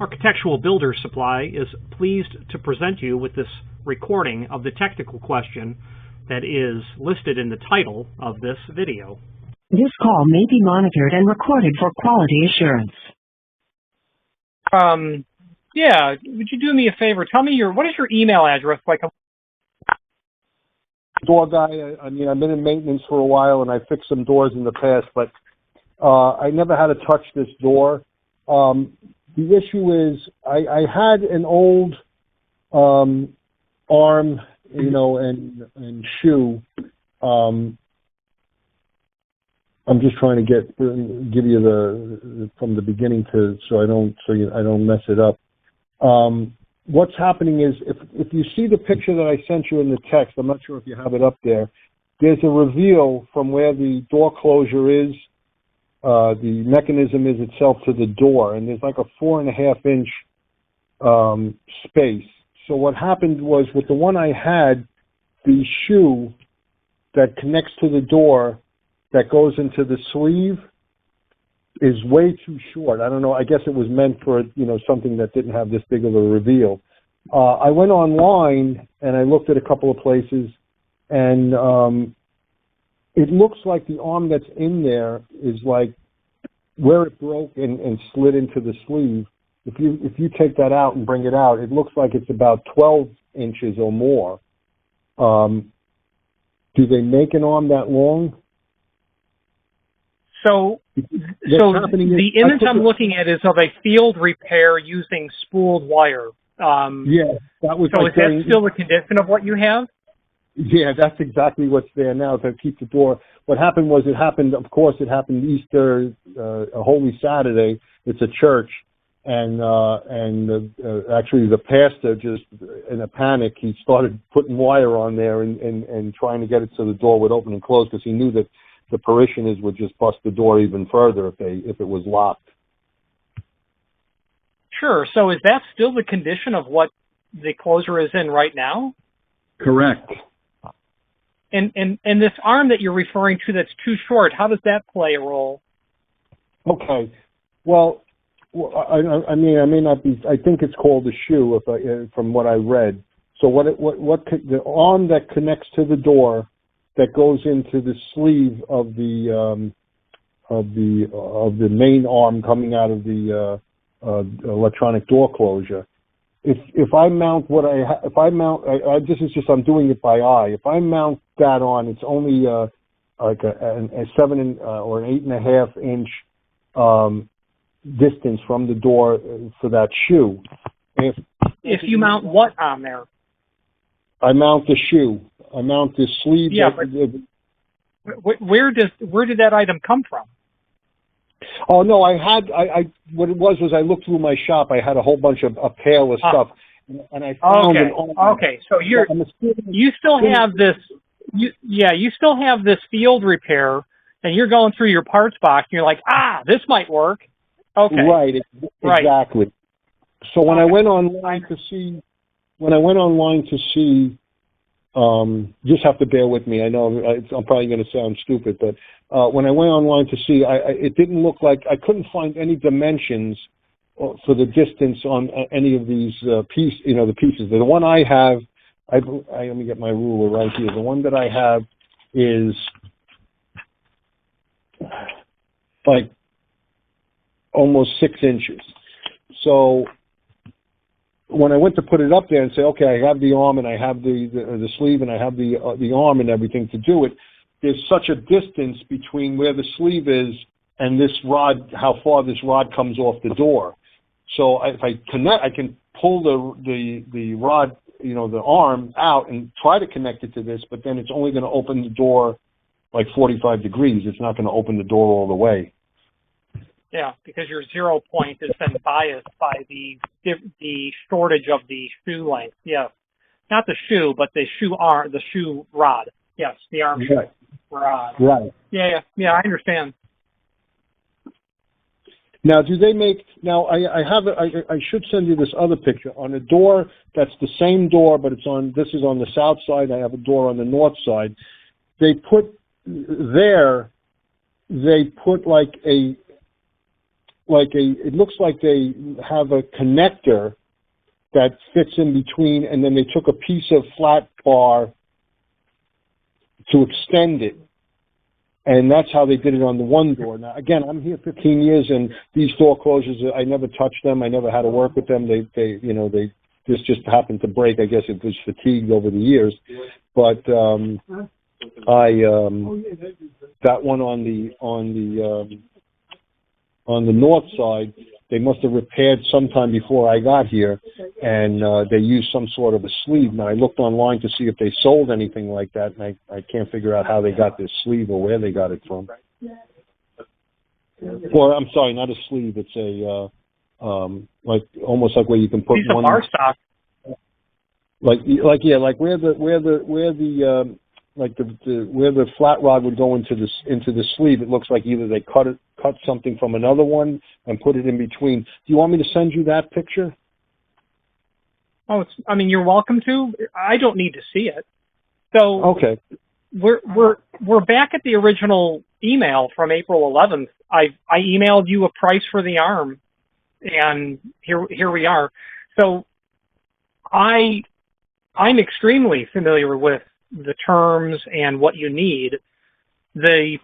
Architectural Builder Supply is pleased to present you with this recording of the technical question that is listed in the title of this video. This call may be monitored and recorded for quality assurance. Yeah, would you do me a favor? Tell me what is your email address? Door guy, I mean, I've been in maintenance for a while and I fixed some doors in the past, but I never had to touch this door. The issue is I had an old arm, and shoe. I'm just trying to give you the from the beginning so I don't mess it up. What's happening is if you see the picture that I sent you in the text, I'm not sure if you have it up there. There's a reveal from where the door closure is. The mechanism is itself to the door, and there's like a 4.5 inch space. So what happened was with the one I had, the shoe that connects to the door that goes into the sleeve is way too short. I don't know. I guess it was meant for, something that didn't have this big of a reveal. I went online and I looked at a couple of places, and it looks like the arm that's in there is like where it broke and slid into the sleeve. If you take that out and bring it out, it looks like it's about 12 inches or more. Do they make an arm that long? So the image I'm looking at is of a field repair using spooled wire. Yeah, that was. So is that still the condition of what you have? Yeah, that's exactly what's there now to keep the door. What happened was it happened Easter, a Holy Saturday. It's a church, and actually the pastor just in a panic, he started putting wire on there and trying to get it so the door would open and close because he knew that the parishioners would just bust the door even further if it was locked. Sure. So is that still the condition of what the closure is in right now? Correct. And this arm that you're referring to that's too short, how does that play a role? Okay. Well, I mean, I may not be. I think it's called a shoe, from what I read. So the arm that connects to the door that goes into the sleeve of the main arm coming out of the electronic door closure. If I mount this is just I'm doing it by eye. If I mount that on, it's only like a 7 or an 8.5 inch distance from the door for that shoe. If you mount what on there? I mount the shoe. I mount the sleeve. Yeah, but where did that item come from? Oh no, what it was I looked through my shop. I had a whole bunch of a pail of stuff, and I found an arm. Okay, so you still have this. You still have this field repair, and you're going through your parts box, and you're like, this might work. Okay, right, exactly. So when I went online to see, just have to bear with me. I know I'm probably going to sound stupid, but when I went online to see, it didn't look like I couldn't find any dimensions for the distance on any of these the pieces. The one I have, let me get my ruler right here. The one that I have is like almost 6 inches. So when I went to put it up there and say, okay, I have the arm and I have the sleeve and I have the arm and everything to do it, there's such a distance between where the sleeve is and this rod, how far this rod comes off the door. So if I connect, I can pull the rod, the arm out and try to connect it to this, but then it's only going to open the door like 45 degrees. It's not going to open the door all the way. Yeah, because your 0 point is then biased by the shortage of the shoe length. Yes, not the shoe, but the shoe rod. Yes, the arm shoe rod. Right. Yeah, I understand. Now, do they make? Now, I should send you this other picture on a door that's the same door, but this is on the south side. I have a door on the north side. They put like it looks like they have a connector that fits in between, and then they took a piece of flat bar to extend it. And that's how they did it on the one door. Now, again, I'm here 15 years, and these door closures, I never touched them. I never had to work with them. This just happened to break. I guess it was fatigued over the years. But that one on the north side, they must have repaired sometime before I got here, and they used some sort of a sleeve. Now, I looked online to see if they sold anything like that, and I can't figure out how they got this sleeve or where they got it from. Or, I'm sorry, not a sleeve. It's a, almost like where you can put piece of bar stock. Like where the flat rod would go into the sleeve. It looks like either they cut something from another one and put it in between. Do you want me to send you that picture? Oh, you're welcome to. I don't need to see it. So okay, we're back at the original email from April 11th. I emailed you a price for the arm, and here we are. So I'm extremely familiar with the terms and what you need. The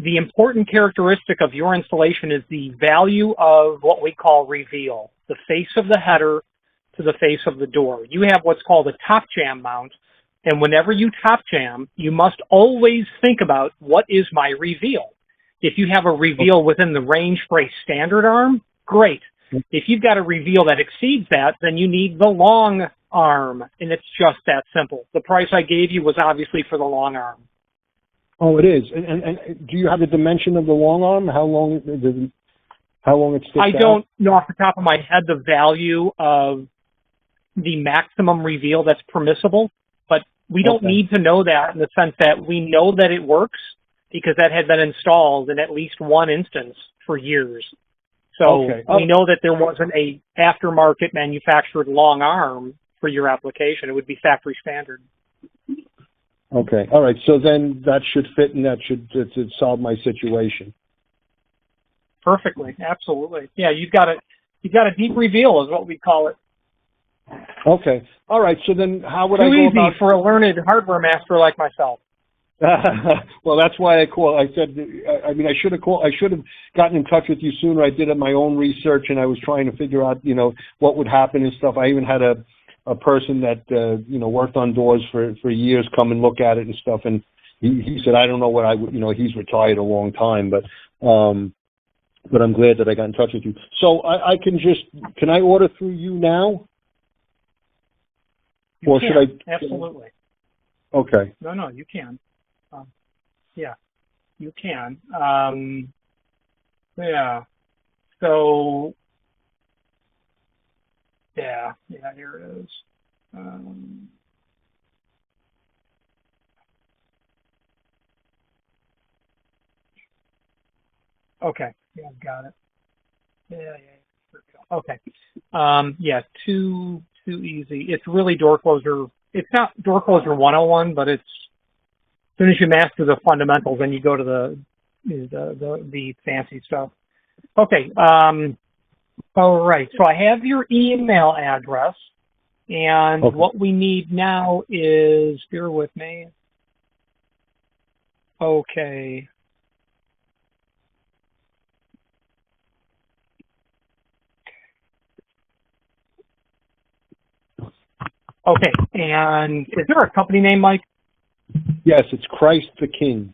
important characteristic of your installation is the value of what we call reveal, the face of the header to the face of the door. You have what's called a top jam mount, and whenever you top jam, you must always think about what is my reveal. If you have a reveal within the range for a standard arm, great. If you've got a reveal that exceeds that, then you need the long arm, and it's just that simple. The price I gave you was obviously for the long arm. Oh, it is. And do you have the dimension of the long arm? How long it sticks out? I don't know off the top of my head the value of the maximum reveal that's permissible, but we don't need to know that in the sense that we know that it works because that had been installed in at least one instance for years. So we know that there wasn't a aftermarket manufactured long arm for your application. It would be factory standard. Okay. All right. So then that should fit, and that should solve my situation. Perfectly. Absolutely. Yeah. You've got a deep reveal is what we call it. Okay. All right. So then how would Too I go easy about... for a learned hardware master like myself. Well, that's why I called. I said, I should have called. I should have gotten in touch with you sooner. I did my own research, and I was trying to figure out, what would happen and stuff. I even had a person that, worked on doors for years come and look at it and stuff. And he said, I don't know what I would, he's retired a long time, but I'm glad that I got in touch with you. So can I order through you now? Should I? Absolutely. Okay. No, you can. Yeah, you can. Yeah. So, yeah, here it is. Okay. Yeah, I've got it. Yeah. Okay. Yeah, too easy. It's really door closer. It's not door closer 101, but it's as soon as you master the fundamentals, then you go to the fancy stuff. Okay. All right. So I have your email address, and what we need now is, bear with me. Okay. Okay. And is there a company name, Mike? Yes, it's Christ the King.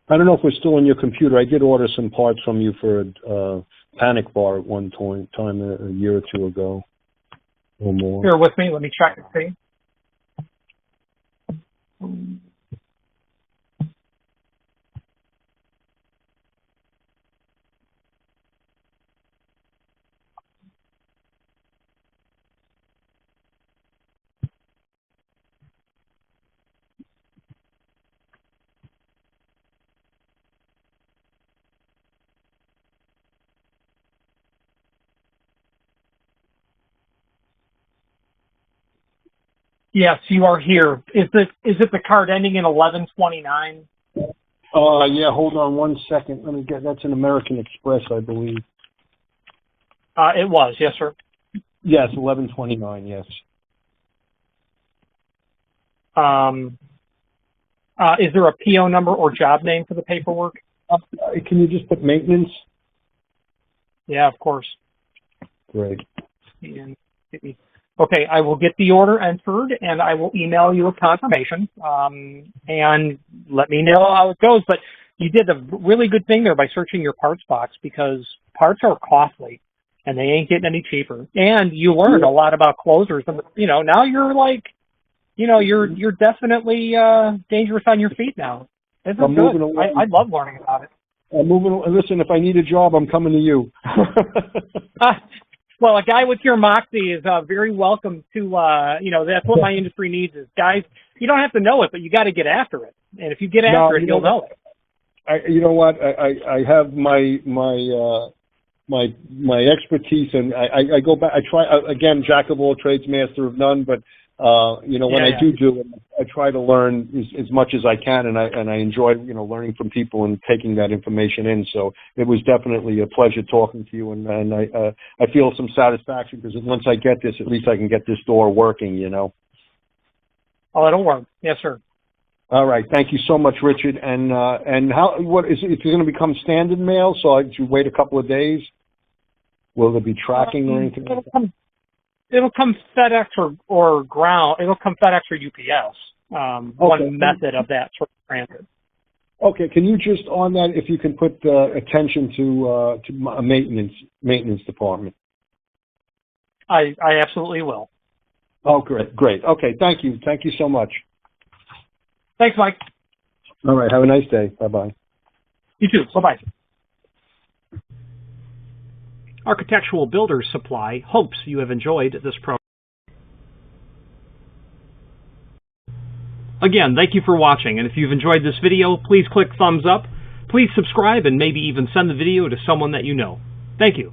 I don't know if we're still on your computer. I did order some parts from you for a panic bar at one time a year or two ago or more. Bear with me. Let me check and see. Yes, you are here. Is it the card ending in 1129? Yeah, hold on one second. Let me get, that's an American Express, I believe. It was, yes, sir. Yes, 1129, yes. Is there a PO number or job name for the paperwork? Can you just put maintenance? Yeah, of course. Great. Okay, I will get the order entered, and I will email you a confirmation, and let me know how it goes. But you did a really good thing there by searching your parts box, because parts are costly, and they ain't getting any cheaper. And you learned a lot about closers, and now you're like, you're definitely dangerous on your feet now. This is good. I love learning about it. I'm moving. Listen, if I need a job, I'm coming to you. Well, a guy with your moxie is very welcome to, that's what my industry needs is guys. You don't have to know it, but you got to get after it. And if you get after it, you'll know it. You know what? I have my expertise, and I go back. I try again, jack of all trades, master of none. But when I do it, I try to learn as much as I can, and I enjoy learning from people and taking that information in. So it was definitely a pleasure talking to you, and I feel some satisfaction because once I get this, at least I can get this door working. Oh, it'll work. Yes, sir. All right. Thank you so much, Richard. And what is it going to become standard mail? So I should wait a couple of days. Will there be tracking or anything? It'll come FedEx or ground. It'll come FedEx or UPS. One method of that sort of transit. Okay. Can you just on that, if you can put attention to a maintenance department? I absolutely will. Oh, great. Okay. Thank you so much. Thanks, Mike. All right. Have a nice day. Bye-bye. You too. Bye-bye. Architectural Builders Supply hopes you have enjoyed this program. Again, thank you for watching, and if you've enjoyed this video, please click thumbs up, please subscribe, and maybe even send the video to someone that you know. Thank you.